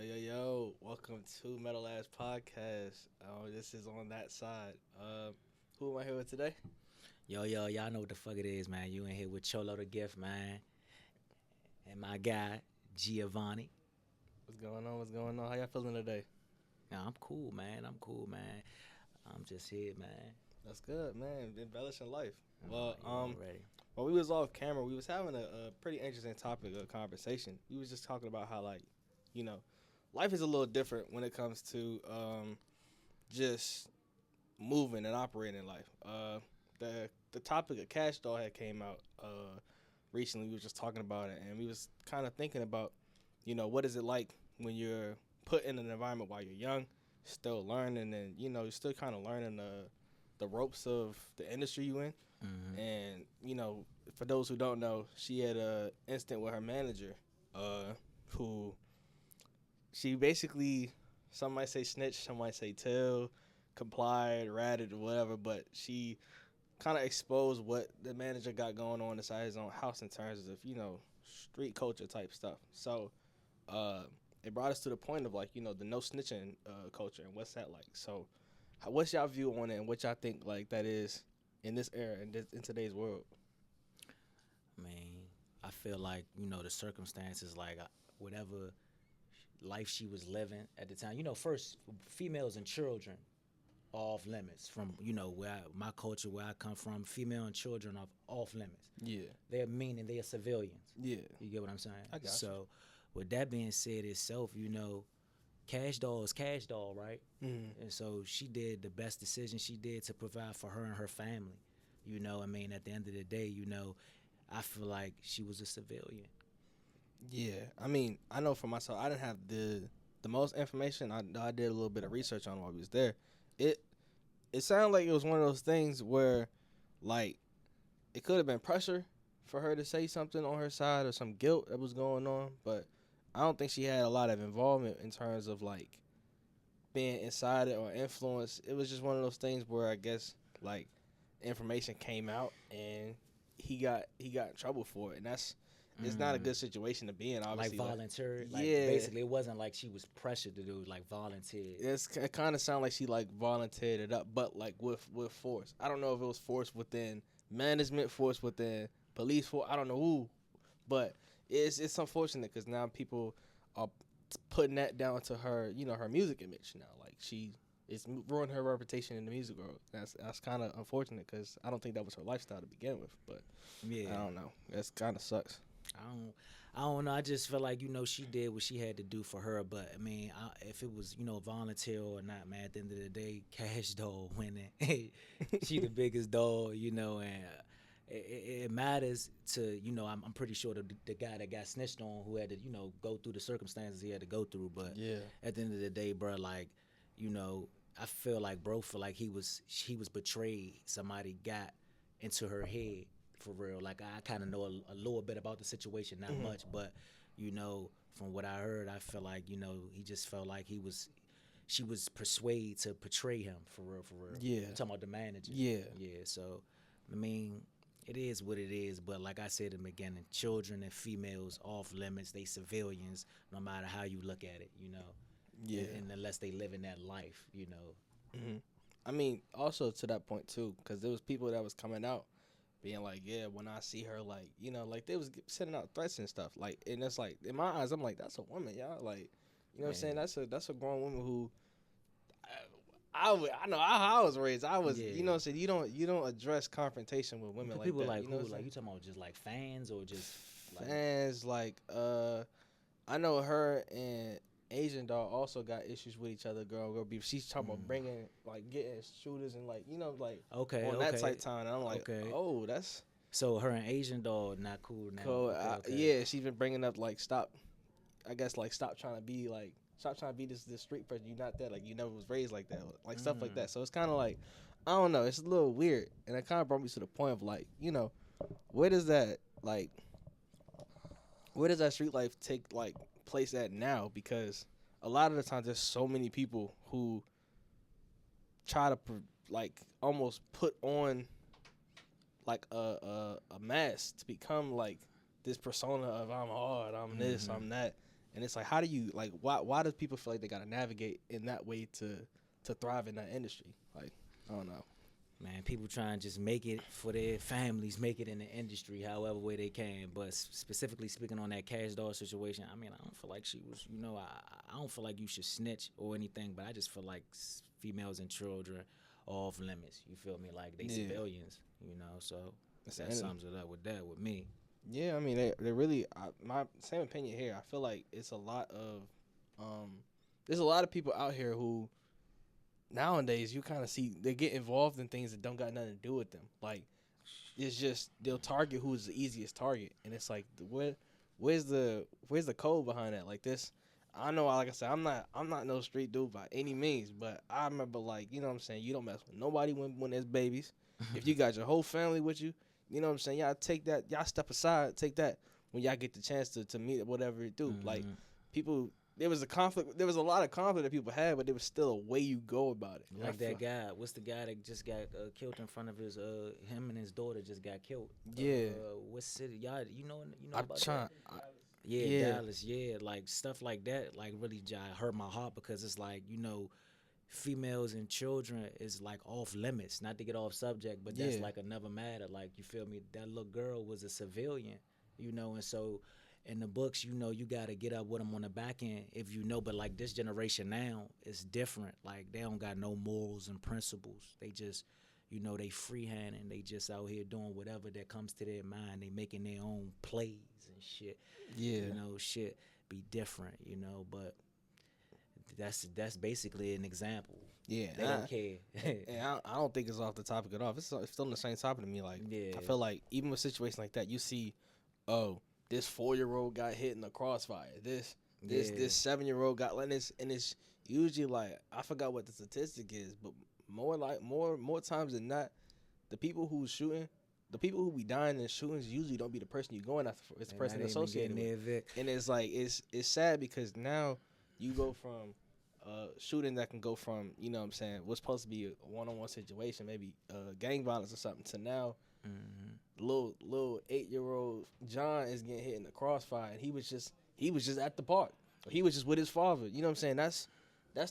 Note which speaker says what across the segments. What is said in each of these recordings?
Speaker 1: Yo, welcome to Metal Ass Podcast. This is on that side. Who am I here with today?
Speaker 2: Y'all know what the fuck it is, man. You in here with Cholo the Gift, man. And my guy, Giovanni.
Speaker 1: What's going on? How y'all feeling today?
Speaker 2: Now, I'm cool, man. I'm just here, man.
Speaker 1: That's good, man. Embellishing life. Well,
Speaker 2: You already.
Speaker 1: while we was off camera, we was having a pretty interesting topic of conversation. We was just talking about how, you know, life is a little different when it comes to just moving and operating life. The topic of Cash Doll had came out recently. We was just talking about it, and we was kind of thinking about, what is it like when you're put in an environment while you're young, still learning, and you're still kind of learning the ropes of the industry you in.
Speaker 2: Mm-hmm.
Speaker 1: And for those who don't know, she had a instant with her manager, who she basically, some might say snitched, some might say tell, complied, ratted, or whatever, but she kind of exposed what the manager got going on inside his own house in terms of, street culture type stuff. So it brought us to the point of, the no snitching culture and what's that like. So what's y'all view on it and what y'all think, that is in this era, in today's world?
Speaker 2: I mean, I feel like, the circumstances, whatever life she was living at the time. First, females and children are off limits from, my culture, where I come from. Female and children are off limits.
Speaker 1: Yeah.
Speaker 2: They're meaning they are civilians.
Speaker 1: Yeah.
Speaker 2: You get what I'm saying?
Speaker 1: I got you.
Speaker 2: So, with that being said itself, Cash Doll is Cash Doll, right?
Speaker 1: Mm-hmm.
Speaker 2: And so she did the best decision she did to provide for her and her family. At the end of the day, I feel like she was a civilian.
Speaker 1: Yeah, I mean, I know for myself, I didn't have the most information. I did a little bit of research on while we was there. It sounded like it was one of those things where, it could have been pressure for her to say something on her side or some guilt that was going on, but I don't think she had a lot of involvement in terms of, being inside it or influence. It was just one of those things where I guess, information came out and he got in trouble for it, and it's not a good situation to be in, obviously.
Speaker 2: Like volunteered.
Speaker 1: Yeah.
Speaker 2: Basically, it wasn't like she was pressured to do it, volunteered.
Speaker 1: It kind of sounded like she, volunteered it up, but, with force. I don't know if it was force within management, force within police force. I don't know who. But it's unfortunate because now people are putting that down to her, her music image now. It's ruined her reputation in the music world. That's kind of unfortunate because I don't think that was her lifestyle to begin with. But
Speaker 2: yeah,
Speaker 1: I don't know. That's kind of sucks.
Speaker 2: I don't know. I just feel like she did what she had to do for her. But I mean, if it was volunteer or not, man, at the end of the day, Cash Doll winning. She the biggest doll, and it matters to I'm pretty sure the guy that got snitched on, who had to go through the circumstances he had to go through. But
Speaker 1: yeah,
Speaker 2: at the end of the day, bro, I feel like bro feel like he was betrayed. Somebody got into her head. For real, I kind of know a little bit about the situation, not much, but from what I heard, I feel like he just felt like she was persuaded to portray him for real.
Speaker 1: Yeah,
Speaker 2: I'm talking about the manager.
Speaker 1: Yeah.
Speaker 2: So I mean, it is what it is, but like I said in the beginning, children and females off limits. They civilians, no matter how you look at it,
Speaker 1: Yeah,
Speaker 2: and unless they live in that life,
Speaker 1: Mm-hmm. I mean, also to that point too, because there was people that was coming out being like, yeah, when I see her, they was sending out threats and stuff, and it's in my eyes, I'm like, that's a woman, y'all, what I'm saying? That's a grown woman who, I know how I was raised. I was,
Speaker 2: Yeah.
Speaker 1: what I'm saying? You don't address confrontation with women like
Speaker 2: people
Speaker 1: that.
Speaker 2: like
Speaker 1: you know
Speaker 2: who?
Speaker 1: what I'm
Speaker 2: Like you talking about just fans or just
Speaker 1: fans? I know her and Asian Doll also got issues with each other, girl beef. She's talking about bringing, getting shooters and
Speaker 2: okay,
Speaker 1: on that type time. And I'm like,
Speaker 2: okay.
Speaker 1: Oh, that's
Speaker 2: So her and Asian Doll not cool now.
Speaker 1: cool.
Speaker 2: Okay.
Speaker 1: Yeah, she's been bringing up stop trying to be this street person. You not that, you never was raised like that, stuff like that. So it's kind of I don't know. It's a little weird, and it kind of brought me to the point of where does that street life take place at now? Because a lot of the times there's so many people who try to almost put on a mask to become this persona of I'm hard, I'm this, I'm that, And it's like, how do you like? Why does people feel like they gotta navigate in that way to thrive in that industry? Like, I don't know.
Speaker 2: Man, people try and just make it for their families, make it in the industry, however way they can. But specifically speaking on that Cash Doll situation, I mean, I don't feel like she was, I don't feel like you should snitch or anything, but I just feel like females and children are off limits. You feel me? Like they civilians, So that sums it up with that with me.
Speaker 1: Yeah, I mean, they really, my same opinion here. I feel like it's a lot of, there's a lot of people out here who nowadays you kind of see they get involved in things that don't got nothing to do with them. Like, it's just they'll target who's the easiest target, and it's like, where's the code behind that? Like this, I know, like I said, I'm not no street dude by any means, but I remember, like, you know what I'm saying, you don't mess with nobody when there's babies. If you got your whole family with you, you know what I'm saying, y'all take that, y'all step aside, take that when y'all get the chance to meet whatever it do. Mm-hmm. Like, people, there was a lot of conflict that people had, but there was still a way you go about it.
Speaker 2: Like that guy, what's the guy that just got killed in front of his him and his daughter just got killed. Yeah. What city? Y'all, you know about that? Dallas, like stuff like that, like really hurt my heart, because it's like, females and children is like off limits. Not to get off subject, but that's like another matter. Like, you feel me? That little girl was a civilian, and so in the books, you got to get up with them on the back end if but like this generation now is different. Like, they don't got no morals and principles. They just, they freehand and they just out here doing whatever that comes to their mind. They making their own plays and shit. Yeah. Shit be different, but that's basically an example. Yeah. They don't care.
Speaker 1: And I don't think it's off the topic at all. It's still on the same topic to me. Like, I feel like even with situations like that, you see, this 4-year-old got hit in the crossfire. This 7-year-old got like this, and it's usually like, I forgot what the statistic is, but more times than not, the people who be dying in shootings usually don't be the person you're going after. It's the person associated with. And it's like it's sad because now you go from shooting that can go from, what's supposed to be a one-on-one situation, maybe gang violence or something, to now. Mm-hmm. Little 8-year-old John is getting hit in the crossfire, and he was just at the park. He was just with his father. You know what I'm saying? That's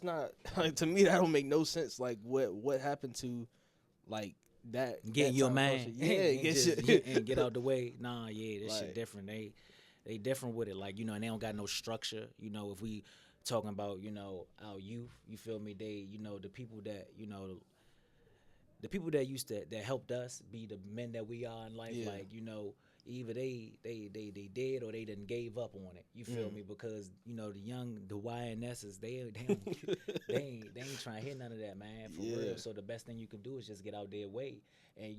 Speaker 1: not, like, to me, that don't make no sense. Like, what happened to, like, that
Speaker 2: getting your man, and get out the way. Nah, this like, shit different. They different with it. Like, and they don't got no structure. If we talking about our youth, you feel me? They the people that the people that that helped us be the men that we are in life, like, either they did or they done gave up on it. You feel me? Because the YNSs, they ain't trying to hear none of that, man, for real. So the best thing you can do is just get out their way and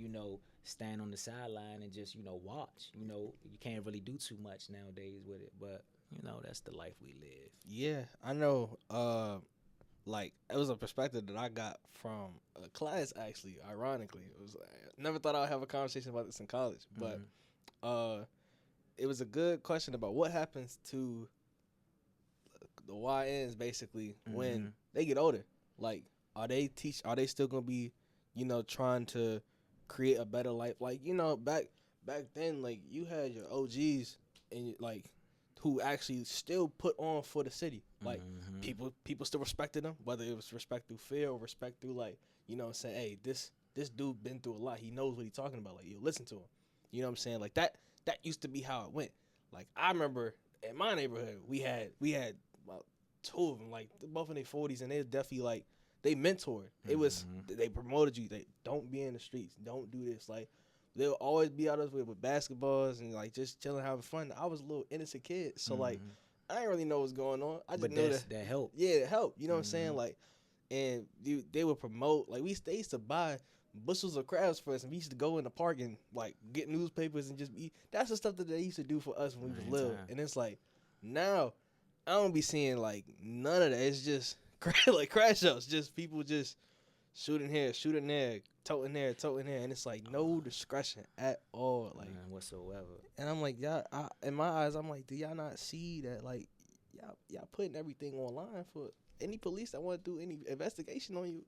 Speaker 2: stand on the sideline and just watch. You can't really do too much nowadays with it, but that's the life we live.
Speaker 1: Yeah, I know. Like, it was a perspective that I got from a class, actually, ironically. It was, I never thought I would have a conversation about this in college, but it was a good question about what happens to the YNs, basically, when they get older. Like, are they still going to be, trying to create a better life? Like, back then, like, you had your OGs and, like, who actually still put on for the city. Like, people still respected them, whether it was respect through fear or respect through, like, saying, hey, this dude been through a lot. He knows what he's talking about. Like, you listen to him. You know what I'm saying? Like, that used to be how it went. Like, I remember in my neighborhood, we had about 2 of them, like, both in their 40s, and they were definitely, like, they mentored. It was, they promoted you. They don't be in the streets. Don't do this. Like, they'll always be out with basketballs and, like, just chilling, having fun. I was a little innocent kid, so like, I didn't really know what's going on. I just know
Speaker 2: that helped.
Speaker 1: Yeah, it helped. You know what I'm saying? Like, and they would promote. Like, they used to buy bushels of crabs for us, and we used to go in the park and, like, get newspapers and just eat. That's the stuff that they used to do for us when we was little. And it's like, now I don't be seeing, like, none of that. It's just like crash outs, just people just shooting here, shooting there, toting there, and it's like no discretion at all, like,
Speaker 2: whatsoever.
Speaker 1: And I'm like, y'all, in my eyes, I'm like, do y'all not see that, like, y'all putting everything online for any police that want to do any investigation on you?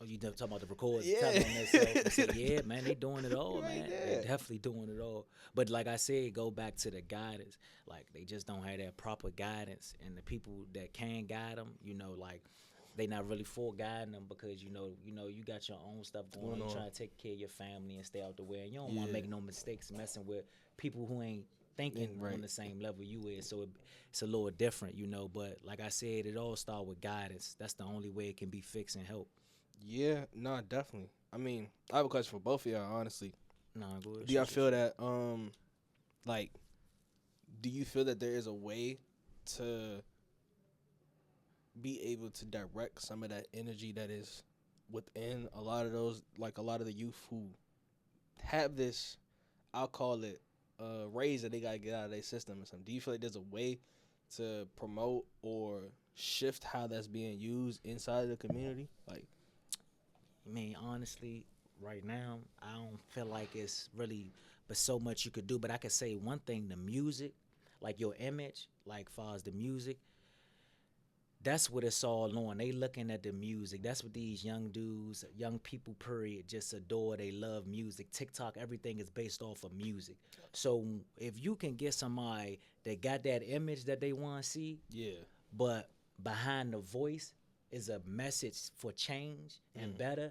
Speaker 2: Oh, you talking about the records?
Speaker 1: Yeah.
Speaker 2: Telling them themselves. I said, yeah, man, they doing it all,
Speaker 1: Right
Speaker 2: man. They
Speaker 1: there.
Speaker 2: definitely doing it all. But like I said, go back to the guidance. Like they just don't have that proper guidance, and the people that can guide them, like they not really for guiding them because you got your own stuff going on. You trying to take care of your family and stay out the way, and you don't want to
Speaker 1: Yeah.
Speaker 2: make no mistakes messing with people who ain't thinking
Speaker 1: Right.
Speaker 2: on the same level you is. So it's a little different, But like I said, it all start with guidance. That's the only way it can be fixed and help.
Speaker 1: Yeah, nah, definitely. I mean, I have a question for both of y'all, honestly.
Speaker 2: Nah, go ahead.
Speaker 1: Do y'all feel that, like, do you feel that there is a way to be able to direct some of that energy that is within a lot of those, like a lot of the youth who have this, I'll call it, raise that they gotta get out of their system or something? Do you feel like there's a way to promote or shift how that's being used inside of the community? Like,
Speaker 2: I mean, honestly, right now, I don't feel like it's really but so much you could do. But I could say one thing: the music, like your image, like far as the music, that's what it's all on. They looking at the music. That's what these young dudes, young people, period, just adore. They love music. TikTok, everything is based off of music. So if you can get somebody that got that image that they want to see,
Speaker 1: yeah,
Speaker 2: but behind the voice is a message for change and better,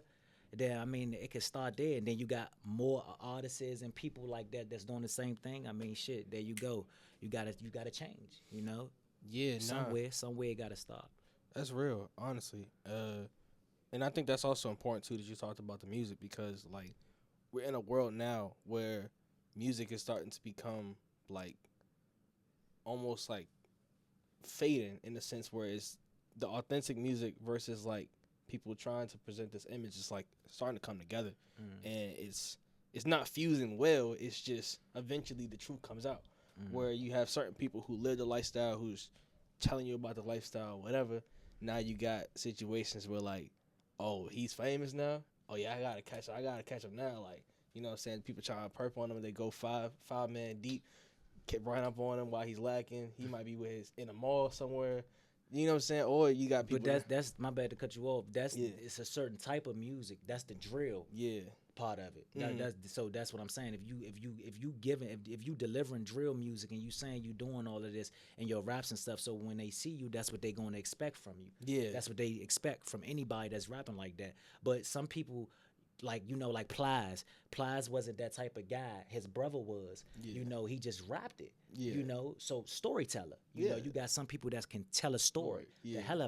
Speaker 2: then I mean it can start there, and then you got more artists and people like that that's doing the same thing. I mean, shit, there you go. You gotta change.
Speaker 1: yeah, nah,
Speaker 2: Somewhere it gotta start.
Speaker 1: that's real, honestly. And I think that's also important too that you talked about the music, because like we're in a world now where music is starting to become like almost like fading, in the sense where it's the authentic music versus like people trying to present this image is like starting to come together, and it's not fusing well. It's just eventually the truth comes out, where you have certain people who live the lifestyle, who's telling you about the lifestyle, whatever. Now you got situations where like, oh, he's famous now. Oh yeah, I gotta catch him now. Like, you know what I'm saying? People trying to perp on him, and they go five man deep, kept right up on him while he's lacking. He might be with his in a mall somewhere. You know what I'm saying? Or you got people.
Speaker 2: But that's my bad to cut you off. It's a certain type of music. That's the drill.
Speaker 1: Yeah.
Speaker 2: Part of it. That's what I'm saying. If you delivering drill music and you saying you doing all of this and your raps and stuff, so when they see you, that's what they gonna expect from you.
Speaker 1: Yeah.
Speaker 2: That's what they expect from anybody that's rapping like that. But some people, like like Plies. Plies wasn't that type of guy. His brother was.
Speaker 1: Yeah.
Speaker 2: He just rapped it.
Speaker 1: Yeah.
Speaker 2: So storyteller.
Speaker 1: Yeah.
Speaker 2: You got some people that can tell a story.
Speaker 1: Yeah.
Speaker 2: The hell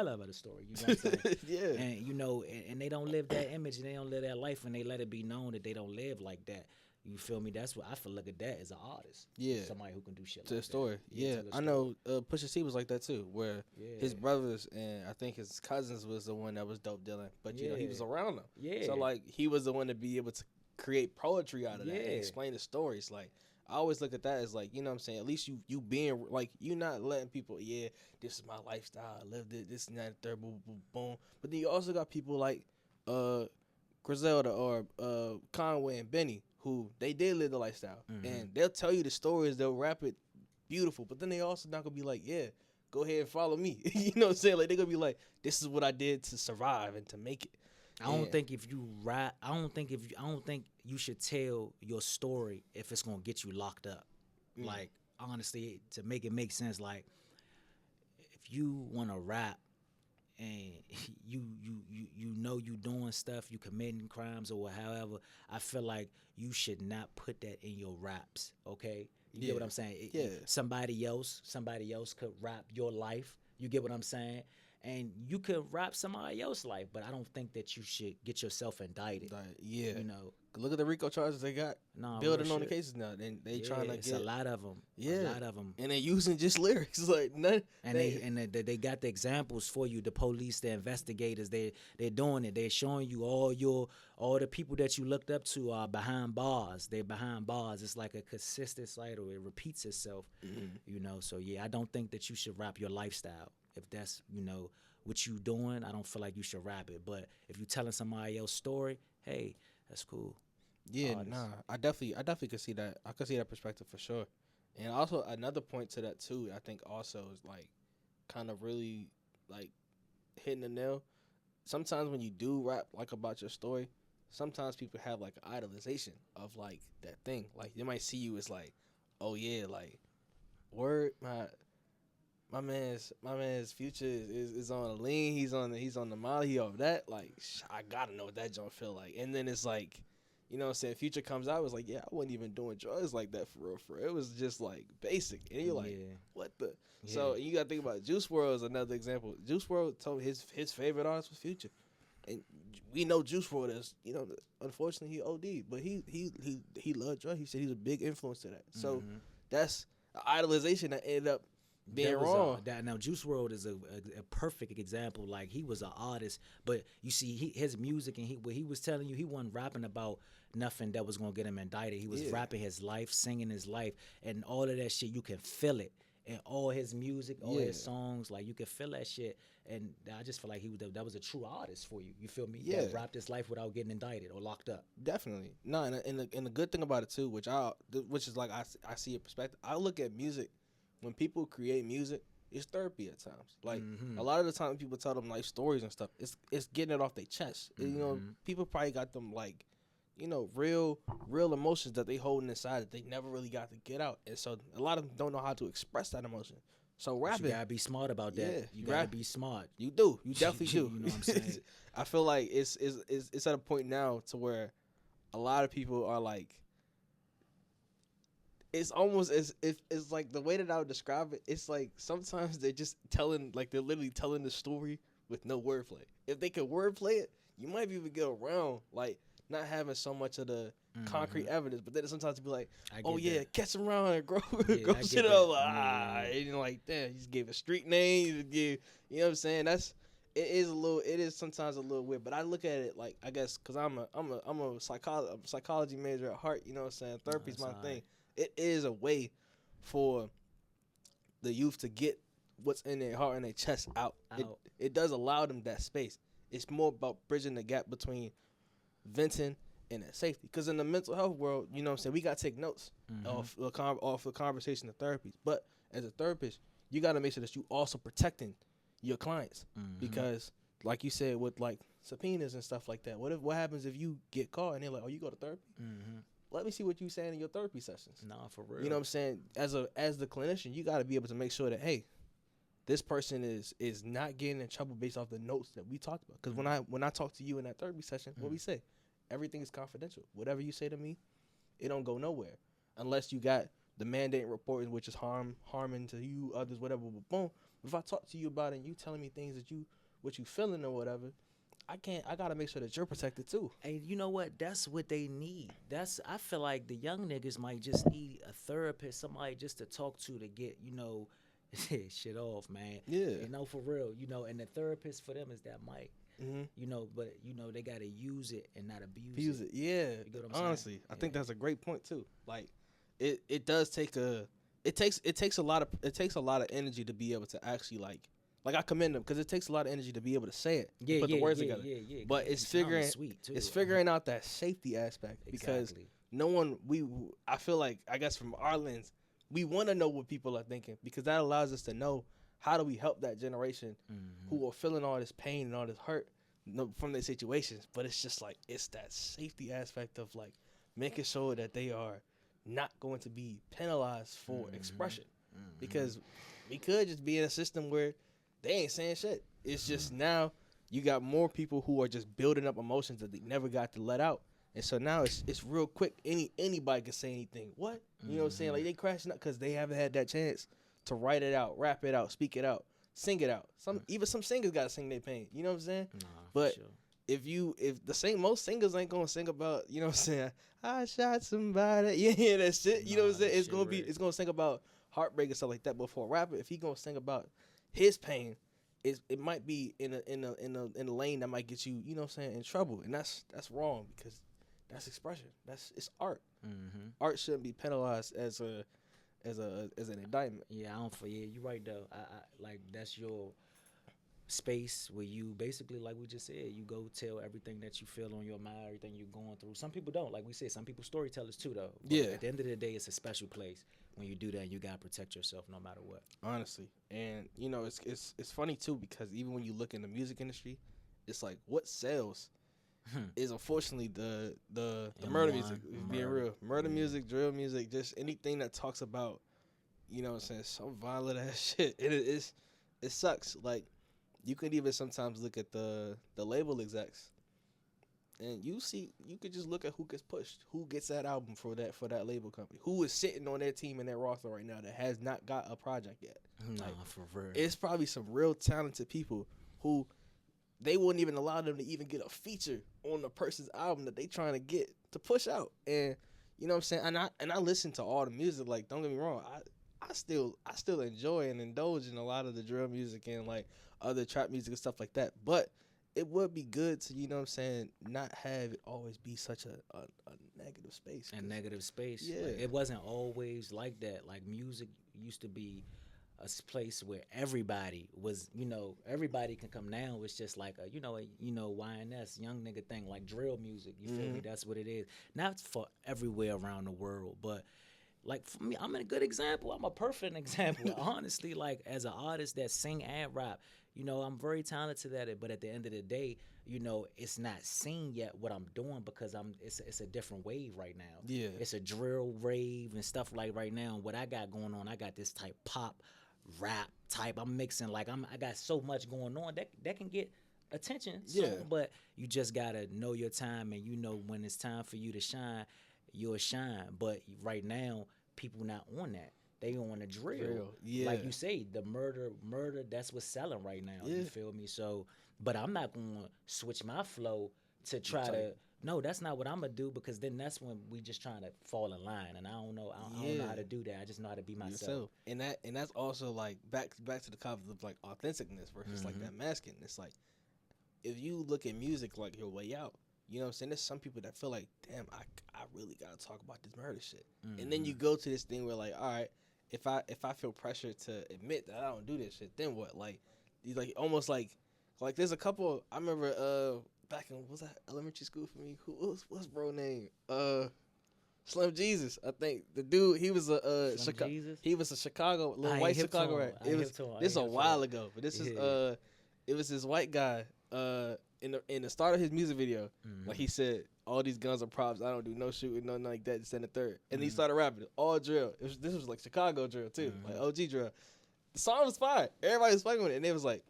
Speaker 2: of a story. You know what I'm saying?
Speaker 1: Yeah.
Speaker 2: And and they don't live that image, and they don't live that life, and they let it be known that they don't live like that. You feel me? That's what I feel. Look at that as an artist.
Speaker 1: Yeah.
Speaker 2: Somebody who can do shit
Speaker 1: To
Speaker 2: like
Speaker 1: the story.
Speaker 2: that.
Speaker 1: Yeah.
Speaker 2: Tell a
Speaker 1: I know Pusha T was like that too, where
Speaker 2: Yeah.
Speaker 1: his brothers and I think his cousins was the one that was dope dealing, but you know, he was around them.
Speaker 2: Yeah.
Speaker 1: So like he was the one to be able to create poetry out of that and
Speaker 2: Yeah.
Speaker 1: explain the stories. Like I always look at that as like, you know what I'm saying, at least you being like, you not letting people, yeah, this is my lifestyle, I lived it, this and that, third, boom, boom, boom. But then you also got people like Griselda or Conway and Benny, who they did live the lifestyle, and they'll tell you the stories, they'll rap it beautiful, but then they also not gonna be like, yeah, go ahead and follow me. You know what I'm saying? Like they're gonna be like, this is what I did to survive and to make it.
Speaker 2: I don't think if you rap, I don't think you should tell your story if it's gonna get you locked up. Like honestly, to make it make sense, like if you wanna rap and you you doing stuff, you committing crimes or however, I feel like you should not put that in your raps. Okay, you get what I'm saying? Somebody else could rap your life. You get what I'm saying? And you could rap somebody else's life, but I don't think that you should get yourself indicted.
Speaker 1: Yeah, look at the RICO charges they got building on the cases now. They trying to
Speaker 2: it's
Speaker 1: get
Speaker 2: a lot of them.
Speaker 1: Yeah,
Speaker 2: a lot of them,
Speaker 1: and they using just lyrics like none.
Speaker 2: And they got the examples for you. The police, the investigators, they're doing it. They're showing you all the people that you looked up to are behind bars. They're behind bars. It's like a consistent cycle. It repeats itself. So yeah, I don't think that you should rap your lifestyle. If that's, what you doing, I don't feel like you should rap it. But if you telling somebody else's story, hey, that's cool.
Speaker 1: Yeah, I definitely could see that. I could see that perspective for sure. And also another point to that too, I think also is like kind of really like hitting the nail. sometimes when you do rap like about your story, sometimes people have like an idolization of like that thing. Like they might see you as like, oh yeah, like word my man's future is on a lean. He's on the molly. He off that. Like I gotta know what that joint feel like. And then it's like, you know what I'm saying? Future comes out. It was like, yeah, I wasn't even doing drugs like that for real. For real. It was just like basic. And you're like, what the? Yeah. So you gotta think about Juice WRLD is another example. Juice WRLD told his favorite artist was Future, and we know Juice WRLD is, you know, unfortunately he OD'd, but he loved drugs. He said he's a big influence to that. So that's the idolization that ended up being wrong.
Speaker 2: Now Juice WRLD is a perfect example. Like he was an artist, but you see his music and what he was telling you, he wasn't rapping about nothing that was gonna get him indicted. He was rapping his life, singing his life, and all of that shit. You can feel it in all his music, all his songs. Like you can feel that shit. And I just feel like that was a true artist for you. You feel me?
Speaker 1: Yeah,
Speaker 2: that rapped his life without getting indicted or locked up.
Speaker 1: Definitely. No, and the good thing about it too, which is like I see a perspective. I look at music. When people create music, it's therapy at times. Like a lot of the time, people tell them life stories and stuff. It's getting it off their chest. You know, people probably got them like, you know, real emotions that they holding inside that they never really got to get out. And so a lot of them don't know how to express that emotion. So rapping,
Speaker 2: you gotta be smart about that. Yeah, you gotta be smart.
Speaker 1: You do. You definitely do.
Speaker 2: You know what I'm saying?
Speaker 1: I feel like it's at a point now to where a lot of people are like. It's almost as if it's like the way that I would describe it. It's like sometimes they're just they're literally telling the story with no wordplay. If they could wordplay it, you might be able to get around like not having so much of the concrete evidence. But then sometimes be like, oh yeah, catch him around and grow shit up. And you're like, damn, you just gave a street name. You know what I'm saying? It is sometimes a little weird. But I look at it like, I guess because I'm a psychology major at heart. You know what I'm saying? Therapy's my thing. It is a way for the youth to get what's in their heart and their chest out. It does allow them that space. It's more about bridging the gap between venting and that safety. Because in the mental health world, you know what I'm saying, we got to take notes off the conversation of therapies. But as a therapist, you got to make sure that you also protecting your clients. Because like you said, with like subpoenas and stuff like that, what happens if you get caught and they're like, oh, you go to therapy? Let me see what you saying in your therapy sessions.
Speaker 2: Nah, for real.
Speaker 1: You know what I'm saying? As the clinician, you got to be able to make sure that, hey, this person is not getting in trouble based off the notes that we talked about. Because when I talk to you in that therapy session, what we say, everything is confidential. Whatever you say to me, it don't go nowhere unless you got the mandate reporting, which is harming to you, others, whatever. But boom, if I talk to you about it and you telling me things that what you feeling or whatever, I gotta make sure that you're protected too.
Speaker 2: And you know what? That's what they need. I feel like the young niggas might just need a therapist, somebody just to talk to get, you know, shit off, man.
Speaker 1: Yeah.
Speaker 2: You know, for real. You know, and the therapist for them is that mic. You know, but you know they gotta use it and not abuse it.
Speaker 1: Yeah. You get what I'm Honestly, saying? I think that's a great point too. Like, it does take it takes a lot of energy to be able to actually like I commend them because it takes a lot of energy to be able to say it, put the words together. But it's figuring out that safety aspect because I feel like, I guess from our lens, we want to know what people are thinking because that allows us to know how do we help that generation who are feeling all this pain and all this hurt from their situations. But it's just like, it's that safety aspect of like making sure that they are not going to be penalized for expression because we could just be in a system where they ain't saying shit. It's just now you got more people who are just building up emotions that they never got to let out. And so now it's real quick. Anybody can say anything. What? You know what I'm saying? Like they crashing up because they haven't had that chance to write it out, rap it out, speak it out, sing it out. Even some singers gotta sing their pain. You know what I'm saying? But if most singers ain't gonna sing about, you know what I'm saying, I shot somebody, yeah, that shit. You know what I'm saying? It's gonna sing about heartbreak and stuff like that. But for a rapper, if he gonna sing about his pain, it might be in a lane that might get you, you know what I'm saying, in trouble, and that's wrong because that's expression. It's art. Art shouldn't be penalized as an indictment.
Speaker 2: Yeah, you're right though. I like that's your space where you basically, like we just said, you go tell everything that you feel on your mind, everything you're going through. Some people don't, like we said, some people storytellers too though. But at the end of the day, it's a special place when you do that. You gotta protect yourself no matter what.
Speaker 1: Honestly, and you know it's funny too because even when you look in the music industry, it's like what sells is unfortunately the
Speaker 2: And
Speaker 1: murder
Speaker 2: one,
Speaker 1: music. If being
Speaker 2: murder.
Speaker 1: real, murder
Speaker 2: Yeah.
Speaker 1: music, drill music, just anything that talks about, you know what I'm saying, some violent ass shit. It sucks. Like you could even sometimes look at the label execs, and you could just look at who gets pushed, who gets that album for that label company, who is sitting on their team and their roster right now that has not got a project yet.
Speaker 2: Nah,
Speaker 1: Like,
Speaker 2: for real.
Speaker 1: it's probably some real talented people who they wouldn't even allow them to even get a feature on the person's album that they trying to get to push out. And you know what I'm saying? And I listen to all the music. Like, don't get me wrong, I still enjoy and indulge in a lot of the drill music and like other trap music and stuff like that. But it would be good to, you know what I'm saying, not have it always be such a negative space.
Speaker 2: A negative space.
Speaker 1: Yeah.
Speaker 2: Like, it wasn't always like that. Like music used to be a place where everybody was, everybody can come now. It's just like YNS young nigga thing, like drill music. You feel me? That's what it is. Not for everywhere around the world, but like for me, I'm a good example. I'm a perfect example. Honestly, like as an artist that sing and rap, I'm very talented at it. But at the end of the day, it's not seen yet what I'm doing because it's a different wave right now.
Speaker 1: Yeah.
Speaker 2: It's a drill rave and stuff like right now. What I got going on, I got this type pop rap type. I'm mixing like I got so much going on that can get attention soon,
Speaker 1: Yeah.
Speaker 2: but you just gotta know your time and when it's time for you to shine, you'll shine. But right now, people not on that. They on the drill.
Speaker 1: Yeah.
Speaker 2: Like you say, the murder, that's what's selling right now.
Speaker 1: Yeah.
Speaker 2: You feel me? So, but I'm not gonna switch my flow to try to. No, that's not what I'm gonna do because then that's when we just trying to fall in line, and I don't know. I don't know how to do that. I just know how to be myself.
Speaker 1: Yourself. And that's also like back to the concept of like authenticness versus like that masking. It's like if you look at music like your way out, you know what I'm saying? There's some people that feel like, damn, I really gotta talk about this murder shit. And then you go to this thing where like, all right, if I feel pressure to admit that I don't do this shit, then what? Like these like almost like there's a couple I remember back in was that elementary school for me? What's bro name? Slim Jesus, I think the dude. He was a he was a Chicago little white Chicago rap. This is a while ago, but this is it was this white guy in the start of his music video. Like he said, all these guns are props. I don't do no shooting, nothing like that. Just in the third, and he started rapping all drill. This was like Chicago drill too, like OG drill. The song was fire. Everybody was fucking with it, and it was like,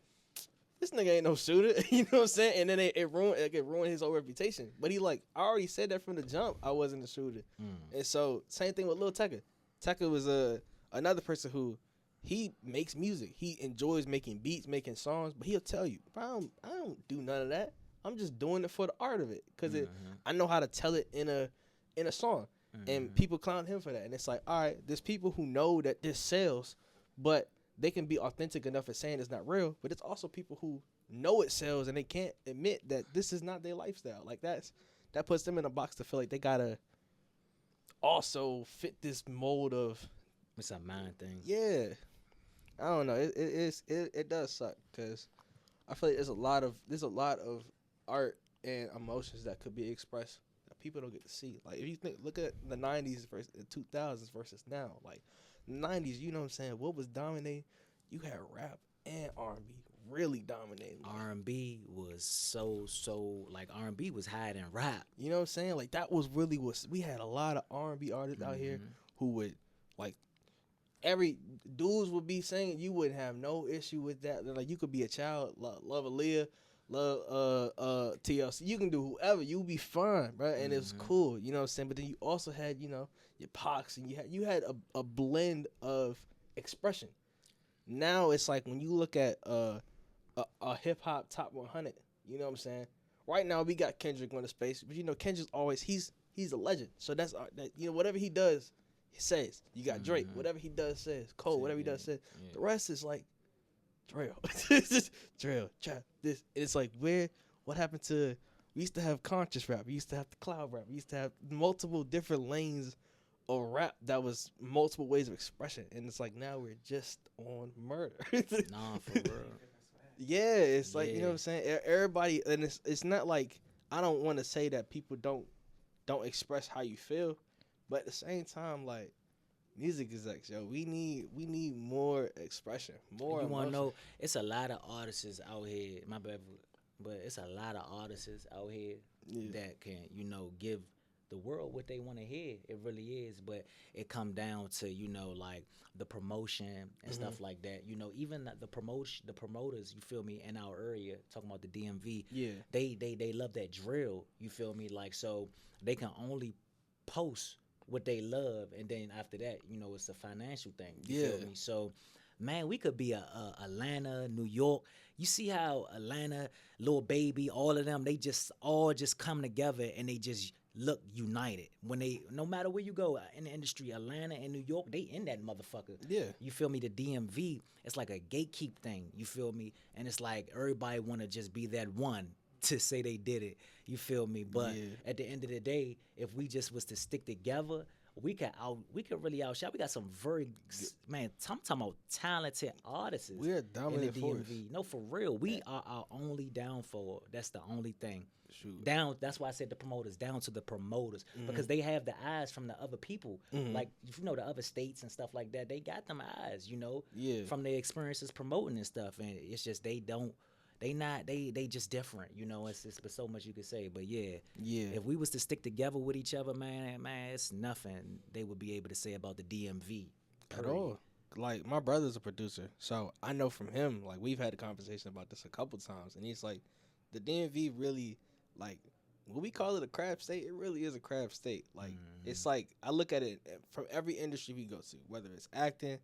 Speaker 1: this nigga ain't no shooter, you know what I'm saying? And then it ruined his whole reputation. But he like, I already said that from the jump, I wasn't a shooter. And so same thing with Lil Tecca. Tecca was another person who he makes music. He enjoys making beats, making songs, but he'll tell you, bro, I don't do none of that. I'm just doing it for the art of it because I know how to tell it in a song, and people clown him for that. And it's like, all right, there's people who know that this sells, but they can be authentic enough at saying it's not real, but it's also people who know it sells and they can't admit that this is not their lifestyle. Like that puts them in a box to feel like they gotta also fit this mold of.
Speaker 2: It's a mind thing.
Speaker 1: Yeah, I don't know. It does suck because I feel like there's a lot of art and emotions that could be expressed that people don't get to see. Like if you look at the '90s versus the 2000s versus now, like. 90s, you know what I'm saying? What was dominating? You had rap and R&B really dominating.
Speaker 2: R&B was so like R&B was higher than rap.
Speaker 1: You know what I'm saying? Like that was really what we had a lot of R&B artists out here who would like every dudes would be saying you wouldn't have no issue with that. Like you could be a child, love Aaliyah, love TLC. You can do whoever, you'll be fine, bro, and it was cool. You know what I'm saying? But then you also had your Pox, and you had a blend of expression. Now it's like when you look at a hip hop top 100, you know what I'm saying? Right now we got Kendrick on the space, but Kendrick's always he's a legend. So that's whatever he does, he says. You got Drake, whatever he does says. Cole, whatever he does says. Yeah. The rest is like drill, drill, trap. This and it's like what happened to? We used to have conscious rap. We used to have the cloud rap. We used to have multiple different lanes of rap that was multiple ways of expression, and it's like now we're just on murder.
Speaker 2: Nah, for real.
Speaker 1: Yeah, it's like you know what I'm saying. Everybody, and it's not like I don't want to say that people don't express how you feel, but at the same time, like music is like, yo, we need more expression, more.
Speaker 2: You want to know? It's a lot of artists out here. My bad. But it's a lot of artists out here
Speaker 1: Yeah.
Speaker 2: that can, give the world what they want to hear. It really is. But it come down to, like the promotion and stuff like that. Even the promoters, you feel me, in our area, talking about the DMV,
Speaker 1: Yeah.
Speaker 2: they love that drill, you feel me? Like, so they can only post what they love, and then after that, it's a financial thing. You feel
Speaker 1: Yeah.
Speaker 2: me? So, man, we could be a Atlanta, New York. You see how Atlanta, Lil Baby, all of them, they just all just come together and they just look united. When they, no matter where you go in the industry, Atlanta and New York, they in that motherfucker.
Speaker 1: Yeah.
Speaker 2: You feel me? The DMV, it's like a gatekeep thing. You feel me? And it's like everybody want to just be that one to say they did it. You feel me? But at the end of the day, if we just was to stick together, we could really outshine. We got some very, man, I'm talking about talented artists
Speaker 1: We're a
Speaker 2: in the
Speaker 1: dominant force.
Speaker 2: DMV. No, for real. We are our only downfall. That's the only thing.
Speaker 1: Shoot.
Speaker 2: Down. That's why I said the promoters. Down to the promoters, because they have the eyes from the other people. Like, the other states and stuff like that. They got them eyes.
Speaker 1: Yeah.
Speaker 2: From their experiences promoting and stuff. And it's just they just different. It's so much you could say. But yeah, if we was to stick together with each other, man, it's nothing they would be able to say about the DMV
Speaker 1: At all. Like, my brother's a producer, so I know from him, like, we've had a conversation about this a couple times, and he's like, the DMV really, like, when we call it a crab state, it really is a crab state. Like, it's like, I look at it from every industry we go to, whether it's acting,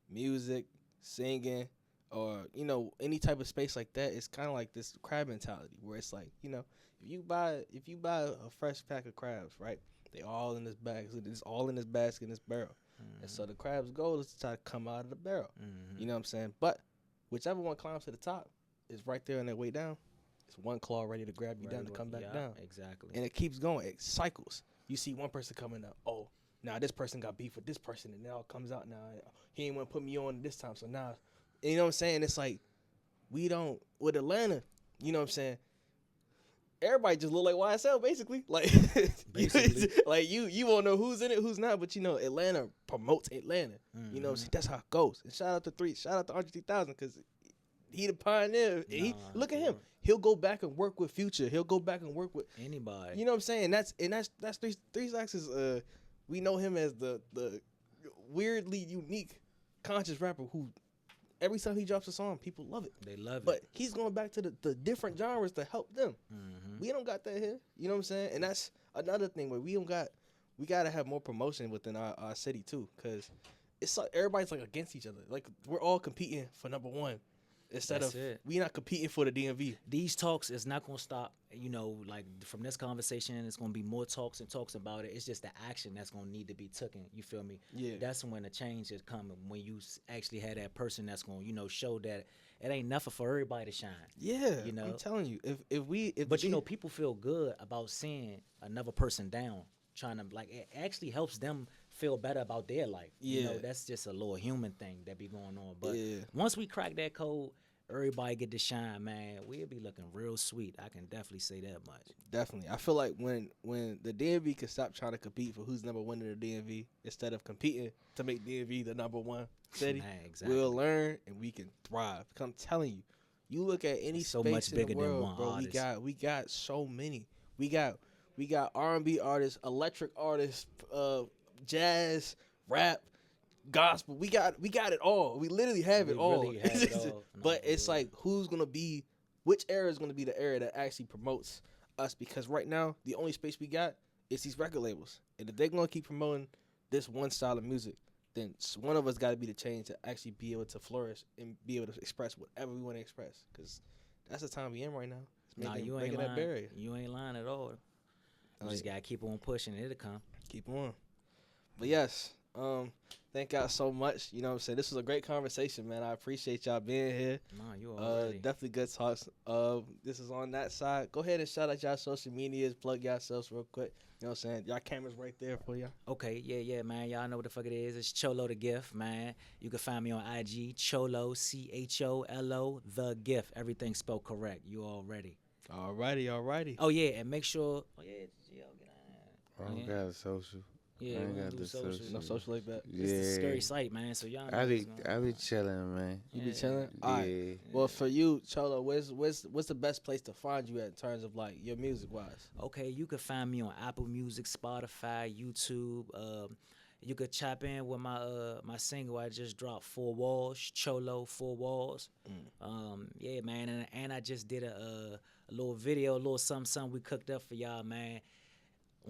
Speaker 1: music, singing, or, any type of space like that. It's kind of like this crab mentality where it's like, if you buy a fresh pack of crabs, right, they all in this bag, it's all in this basket, in this barrel. And so the crab's goal is to try to come out of the barrel. You know what I'm saying? But whichever one climbs to the top is right there on their way down. It's one claw ready to grab you down to come back down.
Speaker 2: Exactly.
Speaker 1: And it keeps going. It cycles. You see one person coming up. Oh, now this person got beef with this person, and it all comes out now. He ain't want to put me on this time, so now, you know what I'm saying? It's like, we don't, with Atlanta, you know what I'm saying? Everybody just look like YSL, basically. Like, like you won't know who's in it, who's not. But Atlanta promotes Atlanta. You know what I'm saying? That's how it goes. And shout out to Andre 3000, because he the pioneer. Look at him. He'll go back and work with Future. He'll go back and work with
Speaker 2: anybody.
Speaker 1: You know what I'm saying? That's Three Stacks is we know him as the weirdly unique conscious rapper who, every time he drops a song, people love it.
Speaker 2: They love it.
Speaker 1: But he's going back to the different genres to help them. We don't got that here. You know what I'm saying? And that's another thing where we got to have more promotion within our city too, because it's like everybody's like against each other. Like, we're all competing for number one instead of we not competing for the DMV.
Speaker 2: These talks is not going to stop. Like, from this conversation, it's going to be more talks and talks about it. It's just the action that's going to need to be taken. You feel me?
Speaker 1: Yeah.
Speaker 2: That's when the change is coming, when you actually have that person that's going to, show that it ain't nothing for everybody to shine.
Speaker 1: Yeah. I'm telling you,
Speaker 2: But people feel good about seeing another person down, trying to, like, it actually helps them feel better about their life.
Speaker 1: Yeah.
Speaker 2: That's just a little human thing that be going on. But once we crack that code, everybody get to shine, man, we'll be looking real sweet. I can definitely say that much.
Speaker 1: Definitely. I feel like when the DMV can stop trying to compete for who's number one in the DMV instead of competing to make DMV the number one city,
Speaker 2: man, exactly.
Speaker 1: We'll learn and we can thrive. I'm telling you, you look at any
Speaker 2: so
Speaker 1: space
Speaker 2: much
Speaker 1: in
Speaker 2: bigger
Speaker 1: the world,
Speaker 2: than one
Speaker 1: bro.
Speaker 2: artist.
Speaker 1: We got so many. We got R&B artists, electric artists, jazz, rap, gospel. We got it all. We literally have it all.
Speaker 2: Really have it all.
Speaker 1: But it's like, which era is gonna be the era that actually promotes us? Because right now, the only space we got is these record labels. And if they're gonna keep promoting this one style of music, then one of us got to be the change to actually be able to flourish and be able to express whatever we want to express. Because that's the time we in right now.
Speaker 2: You ain't lying. That barrier. You ain't lying at all. You just gotta keep on pushing. It'll come.
Speaker 1: Keep on. But yes, thank y'all so much. You know what I'm saying? This was a great conversation, man. I appreciate y'all being here.
Speaker 2: Nah, you already.
Speaker 1: Definitely good talks. This is on that side. Go ahead and shout out y'all social medias. Plug yourselves real quick. You know what I'm saying? Y'all cameras right there for y'all.
Speaker 2: Okay, yeah, man. Y'all know what the fuck it is. It's Cholo the Gift, man. You can find me on IG, Cholo, CHOLO, the Gift. Everything spelled correct. You already.
Speaker 1: Alrighty.
Speaker 2: Oh, yeah, and make sure. Oh, yeah,
Speaker 3: I don't got a social.
Speaker 2: Yeah,
Speaker 3: I
Speaker 2: we
Speaker 3: ain't
Speaker 2: don't
Speaker 3: got
Speaker 2: do
Speaker 3: the
Speaker 2: social.
Speaker 3: social.
Speaker 1: No social like that.
Speaker 2: It's the scary
Speaker 3: Yeah.
Speaker 2: sight, man. So y'all
Speaker 3: I be
Speaker 2: niggas
Speaker 3: I
Speaker 2: gonna.
Speaker 3: be chilling, man.
Speaker 1: You be
Speaker 2: Yeah.
Speaker 1: chilling. All right.
Speaker 3: Yeah.
Speaker 1: Well, for you, Cholo, what's the best place to find you at in terms of like your music wise?
Speaker 2: Okay, you can find me on Apple Music, Spotify, YouTube. You could chop in with my single I just dropped, Four Walls, Cholo, Four Walls. Yeah, man, and I just did a little video, a little something we cooked up for y'all, man.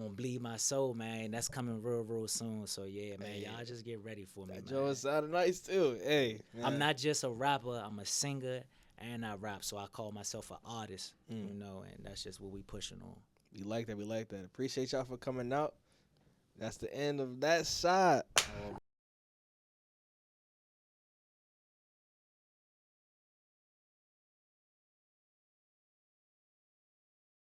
Speaker 2: On Bleed My Soul, man. That's coming real soon. So yeah, man,
Speaker 1: Hey,
Speaker 2: y'all just get ready for me,
Speaker 1: That
Speaker 2: man.
Speaker 1: joint sounded nice too. Hey, man.
Speaker 2: I'm not just a rapper, I'm a singer and I rap. So I call myself an artist, you know, and that's just what we pushing on.
Speaker 1: We like that. We like that. Appreciate y'all for coming out. That's the end of that shot.